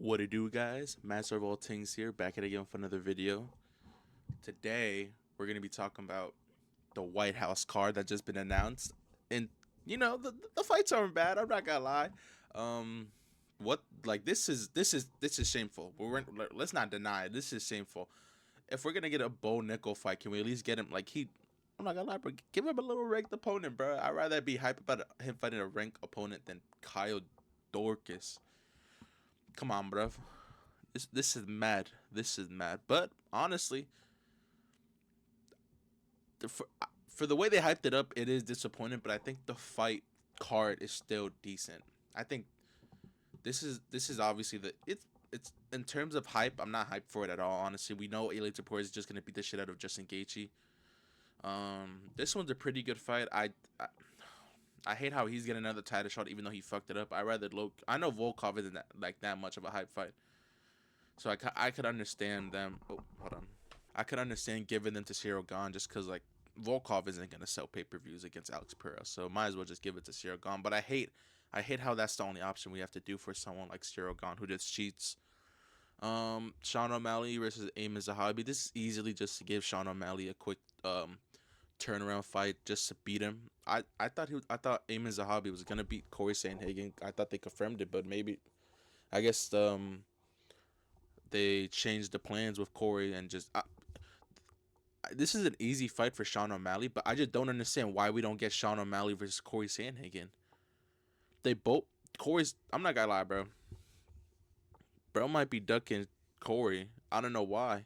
What it do, guys? Master of all things here, back at it again for another video. Today, we're gonna be talking about the White House card that just been announced, and the fights aren't bad. I'm not gonna lie. Um, what like this is shameful. Let's not deny it. This is shameful. If we're gonna get a Bo Nickel fight, can we at least get him like he? I'm not gonna lie, bro. Give him a little ranked opponent, bro. I'd rather be hype about him fighting a ranked opponent than Kyle Dorcas. Come on, bro. This is mad. This is mad. But honestly, for the way they hyped it up, it is disappointing. But I think the fight card is still decent. I think this is obviously it's in terms of hype. I'm not hyped for it at all. Honestly, we know Ailey Tapor is just gonna beat the shit out of Justin Gaethje. This one's a pretty good fight. I hate how he's getting another title shot even though he fucked it up. I rather look. I know Volkov isn't that much of a hype fight. So I could understand them. Oh, hold on. I could understand giving them to Cyril Gahn just because like Volkov isn't gonna sell pay per views against Alex Pereira, so might as well just give it to Cyril Gahn. But I hate how that's the only option we have to do for someone like Cyril Gahn who just cheats. Sean O'Malley versus Eamon Zahabi. This is easily just to give Sean O'Malley a quick turnaround fight just to beat him. I thought Eamon Zahabi was gonna beat Corey Sandhagen. I thought they confirmed it, but maybe I guess they changed the plans with Corey and just this is an easy fight for Sean O'Malley, but I just don't understand why we don't get Sean O'Malley versus Corey Sandhagen. They both Corey's. I'm not gonna lie, bro. Bro might be ducking Corey. I don't know why.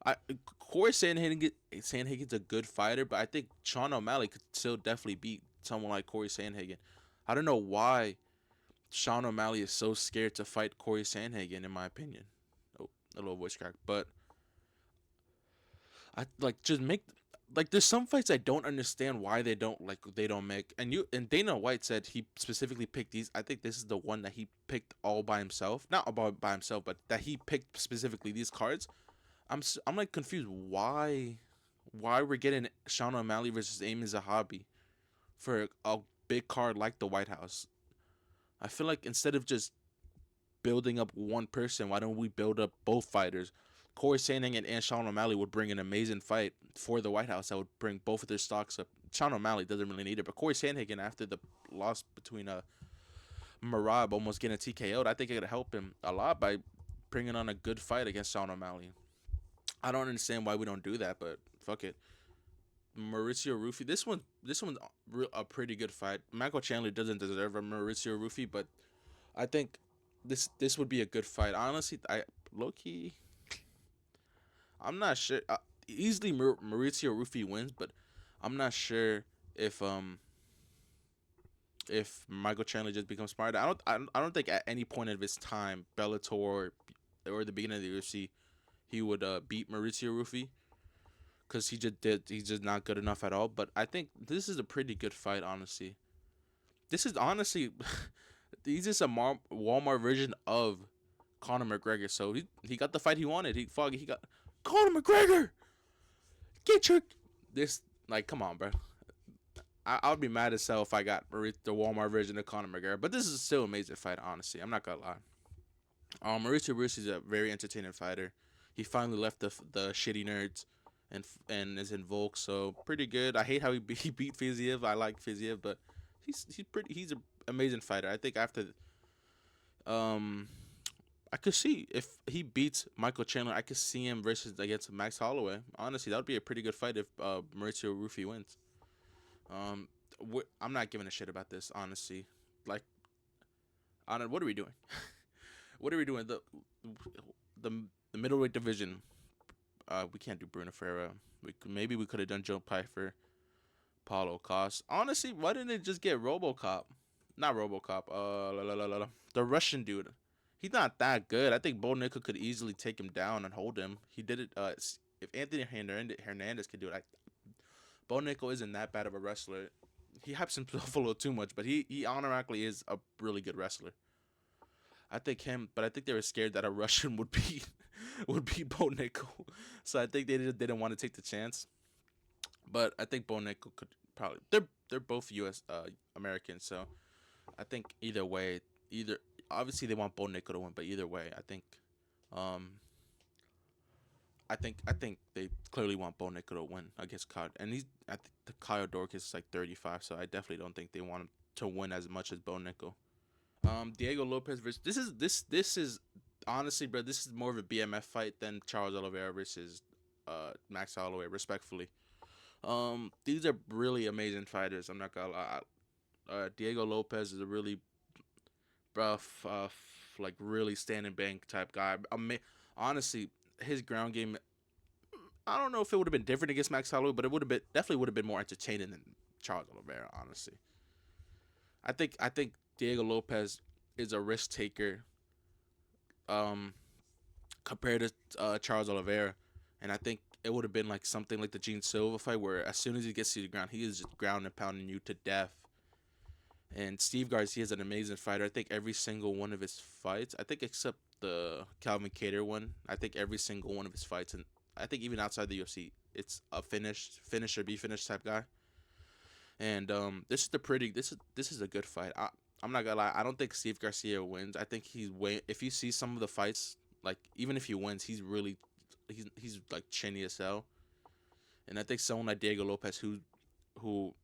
I Corey Sandhagen's a good fighter, but I think Sean O'Malley could still definitely beat someone like Corey Sandhagen. I don't know why Sean O'Malley is so scared to fight Corey Sandhagen, in my opinion. Oh, a little voice crack, but I like just make like there's some fights I don't understand why they don't make and Dana White said he specifically picked these. I think this is the one that he picked all by himself, not about by himself, but that he picked specifically these cards. I'm like confused why we're getting Sean O'Malley versus Eamon Zahabi for a big card like the White House. I feel like instead of just building up one person, why don't we build up both fighters? Corey Sandhagen and Sean O'Malley would bring an amazing fight for the White House that would bring both of their stocks up. Sean O'Malley doesn't really need it, but Corey Sandhagen, after the loss between Marab almost getting TKO'd, I think it could help him a lot by bringing on a good fight against Sean O'Malley. I don't understand why we don't do that, but fuck it. Mauricio Rufy, this one's a pretty good fight. Michael Chandler doesn't deserve a Mauricio Rufy, but I think this would be a good fight. Honestly, I low key I'm not sure. Easily Mauricio Rufy wins, but I'm not sure if Michael Chandler just becomes smarter. I don't think at any point of his time, Bellator or the beginning of the UFC, he would beat Mauricio Rufy because he's just not good enough at all. But I think this is a pretty good fight, honestly. This is honestly he's just a Walmart version of Conor McGregor. So he got the fight he wanted. He got Conor McGregor. Get your this like come on, bro. I would be mad as hell if I got the Walmart version of Conor McGregor. But this is still an amazing fight, honestly. I'm not gonna lie. Mauricio Bruce is a very entertaining fighter. He finally left the shitty nerds and is in Volk, so pretty good. I hate how he beat Fiziev. I like Fiziev, but he's an amazing fighter. I think after um I could see if he beats Michael Chandler, I could see him versus against Max Holloway. Honestly, that would be a pretty good fight if Mauricio Rufy wins. Um, I'm not giving a shit about this, honestly. Like, I don't. What are we doing? What are we doing? The middleweight division. We can't do Bruno Ferreira. Maybe we could have done Joe Pyfer, Paulo Cost. Honestly, why didn't it just get RoboCop? Not RoboCop. The Russian dude. He's not that good. I think Bo Nickel could easily take him down and hold him. He did it. If Anthony Hernandez could do it, Bo Nickel isn't that bad of a wrestler. He hypes himself a little too much, but he unironically is a really good wrestler. But I think they were scared that a Russian would be would be Bo Nickel, so I think they didn't want to take the chance. But I think Bo Nickel could probably they're both U.S. Americans, so I think either way, either obviously they want Bo Nickel to win, but either way, um, I think they clearly want Bo Nickel to win against Kyle, and I think the Kyle Dorcas is like 35, so I definitely don't think they want him to win as much as Bo Nickel. Diego Lopez versus this is honestly, bro, this is more of a BMF fight than Charles Oliveira versus Max Holloway. Respectfully, these are really amazing fighters. I'm not gonna lie. Diego Lopez is a really rough, like really stand and bank type guy. Honestly, his ground game. I don't know if it would have been different against Max Holloway, but it would have been definitely would have been more entertaining than Charles Oliveira. Honestly, I think Diego Lopez is a risk taker. Um, Compared to Charles Oliveira, and I think it would have been like something like the Gene Silva fight, where as soon as he gets to the ground, he is just ground and pounding you to death. And Steve Garcia is an amazing fighter. I think every single one of his fights, I think except the Calvin Kattar one, I think every single one of his fights, and I think even outside the UFC, it's a finish or be finished type guy. And this is a good fight. I'm not gonna lie. I don't think Steve Garcia wins. I think he's way. If you see some of the fights, like even if he wins, he's like chinny as hell. And I think someone like Diego Lopez, who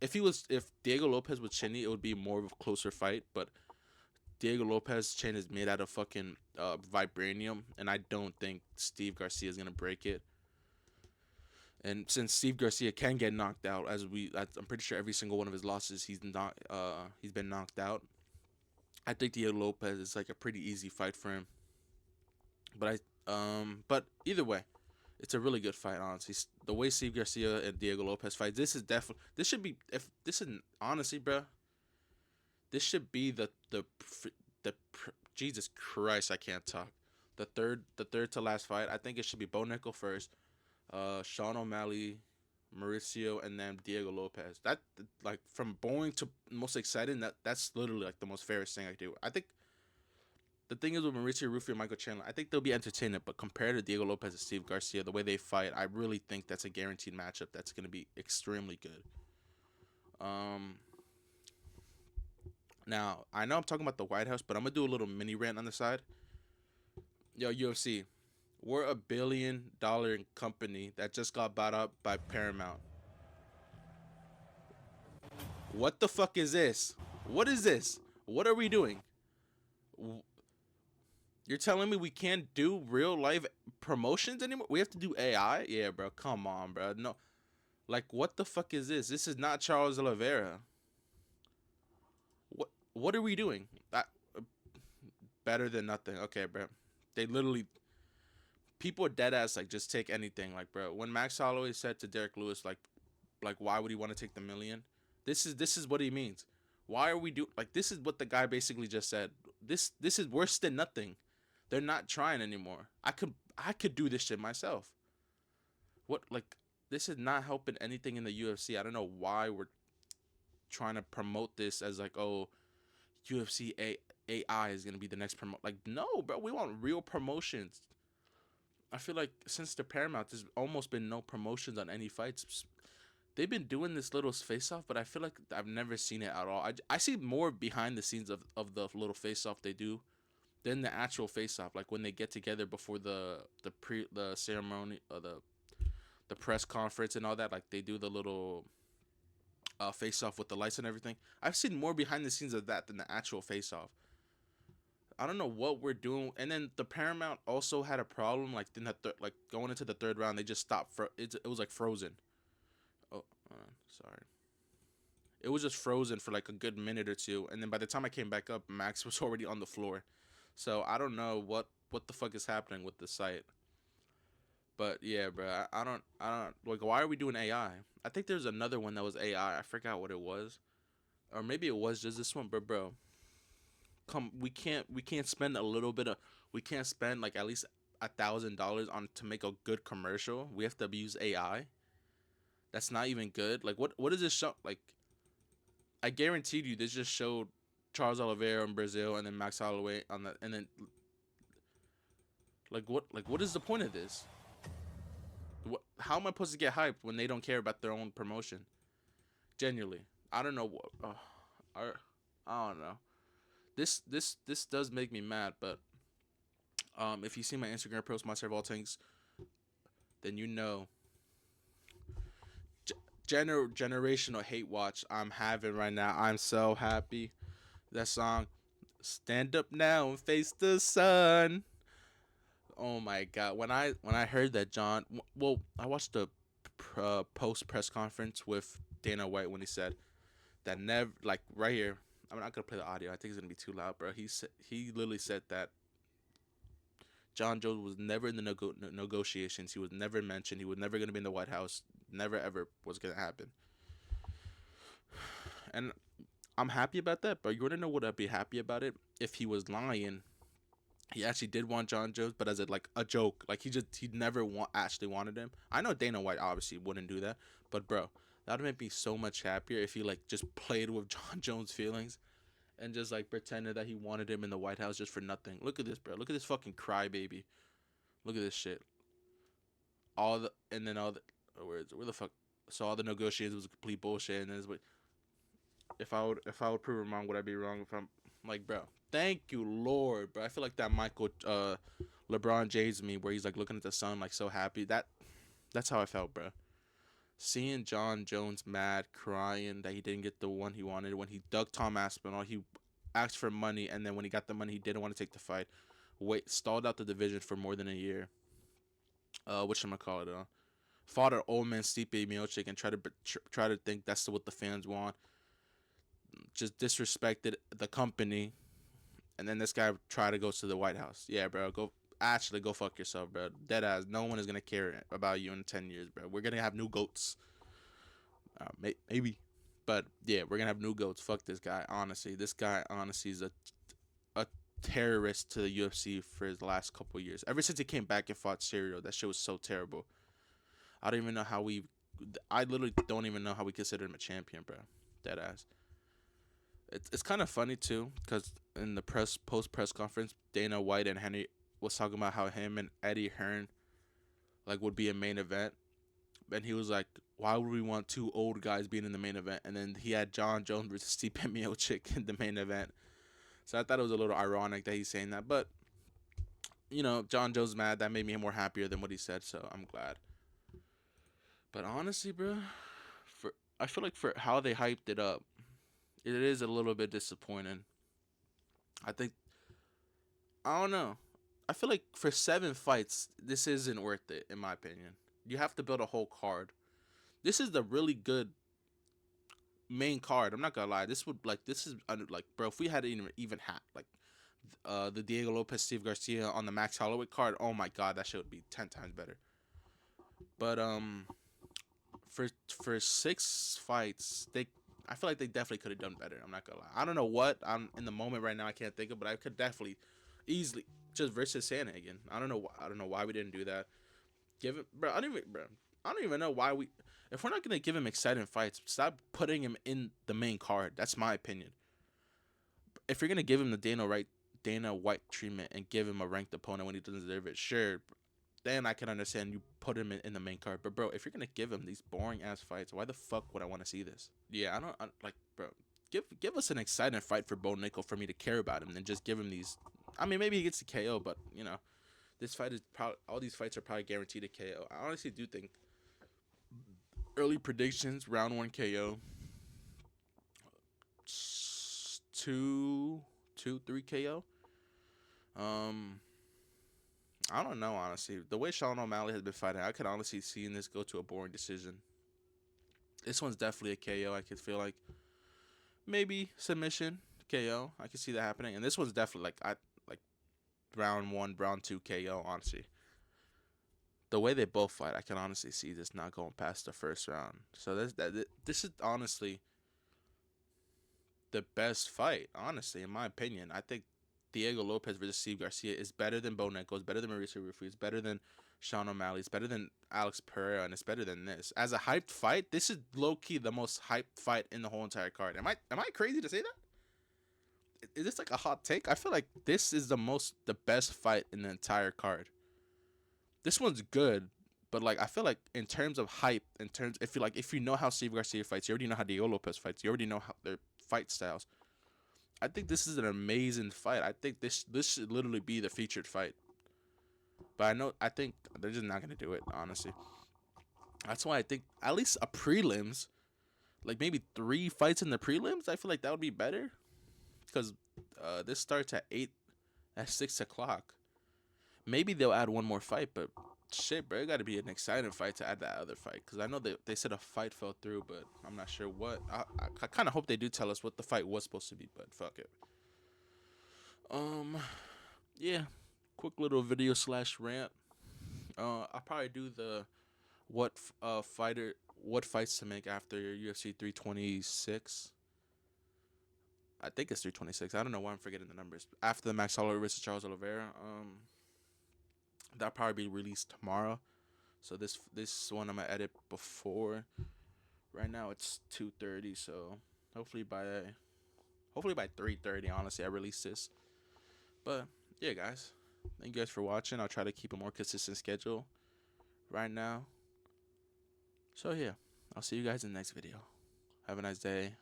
if Diego Lopez was chinny, it would be more of a closer fight. But Diego Lopez's chin is made out of fucking vibranium, and I don't think Steve Garcia is gonna break it. And since Steve Garcia can get knocked out, I'm pretty sure every single one of his losses he's been knocked out. I think Diego Lopez is like a pretty easy fight for him. But either way, it's a really good fight. Honestly, the way Steve Garcia and Diego Lopez fight, this should be if this is honestly, bro, this should be the Jesus Christ, I can't talk. The third to last fight. I think it should be Bo Nickel first, Sean O'Malley, Mauricio, and then Diego Lopez. That like from boring to most exciting. That's literally like the most fairest thing I do. I think the thing is with Mauricio Rufio and Michael Chandler, I think they'll be entertaining. But compared to Diego Lopez and Steve Garcia, the way they fight, I really think that's a guaranteed matchup. That's gonna be extremely good. Um, Now I know I'm talking about the White House, but I'm gonna do a little mini rant on the side. Yo, UFC, we're a $1 billion company that just got bought up by Paramount. What the fuck is this? What is this? What are we doing? You're telling me we can't do real life promotions anymore? We have to do AI? Yeah, bro. Come on, bro. No. Like, what the fuck is this? This is not Charles Oliveira. What are we doing? Better than nothing. Okay, bro. They literally people are dead ass like just take anything. Like, bro, when Max Holloway said to Derek Lewis, like why would he want to take the million? This is what he means. Why are we do like this is what the guy basically just said. This is worse than nothing. They're not trying anymore. I could do this shit myself. What like this is not helping anything in the UFC. I don't know why we're trying to promote this as like, oh, UFC AI is gonna be the next promote. Like, no, bro, we want real promotions. I feel like since the Paramount, there's almost been no promotions on any fights. They've been doing this little face off, but I feel like I've never seen it at all. I see more behind the scenes of the little face off they do than the actual face off. Like when they get together before the ceremony or the press conference and all that. Like they do the little face off with the lights and everything. I've seen more behind the scenes of that than the actual face off. I don't know what we're doing. And then the Paramount also had a problem. Like in like going into the third round, they just stopped. It was like frozen. Oh, sorry. It was just frozen for like a good minute or two, and then by the time I came back up, Max was already on the floor. So I don't know what the fuck is happening with the site. But yeah, bro, I don't like. Why are we doing AI? I think there's another one that was AI. I forgot what it was, or maybe it was just this one. But bro, come, we can't spend a little bit of we can't spend like at least $1,000 on to make a good commercial. We have to use AI. That's not even good. Like what does this show? Like I guaranteed you, this just showed Charles Oliveira in Brazil and then Max Holloway on the and then what is the point of this? How am I supposed to get hyped when they don't care about their own promotion? Genuinely, I don't know what. I don't know. This does make me mad, but if you see my Instagram post, my several things, then you know generational hate watch I'm having right now. I'm so happy. That song, "Stand Up Now and Face the Sun." Oh my god! When I heard that well, I watched the post press conference with Dana White when he said that never like right here. I'm not gonna play the audio. I think it's gonna be too loud, bro. He literally said that John Jones was never in the negotiations. He was never mentioned. He was never gonna be in the White House. Never ever was gonna happen. And I'm happy about that. But you wanna know what I'd be happy about it if he was lying. He actually did want John Jones, but as a joke. Like he never actually wanted him. I know Dana White obviously wouldn't do that, but bro, that would make me so much happier if he like just played with John Jones' feelings and just like pretended that he wanted him in the White House just for nothing. Look at this, bro. Look at this fucking crybaby. Look at this shit. All the where the fuck. So all the negotiations was complete bullshit, and then if I would prove him wrong, would I be wrong if I'm like, bro? Thank you, Lord, bro. I feel like that LeBron James me where he's like looking at the sun like so happy. That's how I felt, bro. Seeing John Jones mad, crying that he didn't get the one he wanted when he dug Tom Aspinall, he asked for money, and then when he got the money, he didn't want to take the fight. Stalled out the division for more than a year. What should I call it? Fought an old man Stipe Miocic and try to think that's what the fans want. Just disrespected the company, and then this guy tried to go to the White House. Yeah, bro, go fuck yourself, bro. Dead ass. No one is gonna care about you in 10 years, bro. We're gonna have new goats. Maybe, but yeah, we're gonna have new goats. Fuck this guy. Honestly, this guy honestly is a terrorist to the UFC for his last couple of years. Ever since he came back and fought Serial, that shit was so terrible. I don't even know how we. I literally don't even know how we consider him a champion, bro. Dead ass. It's kind of funny too, because in the post press conference, Dana White and Henry was talking about how him and Eddie Hearn like would be a main event, and he was like, "Why would we want two old guys being in the main event?" And then he had John Jones versus Stipe Miocic in the main event. So I thought it was a little ironic that he's saying that, but John Jones mad. That made me more happier than what he said, so I'm glad. But honestly, bro, for I feel like for how they hyped it up, it is a little bit disappointing. I think I don't know. I feel like for 7 fights, this isn't worth it in my opinion. You have to build a whole card. This is the really good main card. I'm not gonna lie. This is like, bro. If we had even had like the Diego Lopez Steve Garcia on the Max Holloway card, oh my god, that shit would be 10 times better. But for 6 fights, I feel like they definitely could have done better. I'm not gonna lie. I don't know what I'm in the moment right now. I can't think of, but I could definitely easily just versus Santa again. I don't know. I don't know why we didn't do that. Give it, bro. I don't even know why we. If we're not gonna give him exciting fights, stop putting him in the main card. That's my opinion. If you're gonna give him the Dana White treatment and give him a ranked opponent when he doesn't deserve it, sure, then I can understand you put him in the main card. But bro, if you're gonna give him these boring ass fights, why the fuck would I want to see this? Yeah, like, bro. Give us an exciting fight for Bo Nickel for me to care about him, and just give him these. I mean, maybe he gets the KO, but this fight is probably all these fights are probably guaranteed a KO. I honestly do think early predictions round 1 KO, 3 KO. Um, I don't know honestly. The way Sean O'Malley has been fighting, I could honestly see this go to a boring decision. This one's definitely a KO. I could feel like maybe submission KO. I could see that happening, and this one's definitely like round 1, round 2 KO. Honestly, the way they both fight, I can honestly see this not going past the first round. So this is honestly the best fight. Honestly, in my opinion, I think Diego Lopez versus Steve Garcia is better than Bo Nickel, it's better than Mauricio Rufy, it's better than Sean O'Malley, it's better than Alex Pereira, and it's better than this. As a hyped fight, this is low key the most hyped fight in the whole entire card. Am I crazy to say that? Is this like a hot take? I feel like this is the best fight in the entire card. This one's good, but like I feel like in terms of hype, if you know how Steve Garcia fights, you already know how Diego Lopez fights, you already know how their fight styles. I think this is an amazing fight. I think this should literally be the featured fight. But I think they're just not gonna do it, honestly. That's why I think at least a prelims, like maybe 3 fights in the prelims. I feel like that would be better because this starts at 6 o'clock. Maybe they'll add one more fight, but shit, bro, it got to be an exciting fight to add that other fight. Because I know they said a fight fell through, but I'm not sure what. I kind of hope they do tell us what the fight was supposed to be, but fuck it. Um, yeah, quick little video slash rant. I'll probably do the what fights to make after UFC 326. I think it's 326. I don't know why I'm forgetting the numbers. After the Max Holloway versus Charles Oliveira, that'll probably be released tomorrow. So this one I'm gonna edit before. Right now it's 2:30, so hopefully by 3:30, honestly, I release this. But yeah, guys, thank you guys for watching. I'll try to keep a more consistent schedule right now. So yeah, I'll see you guys in the next video. Have a nice day.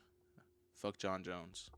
Fuck John Jones.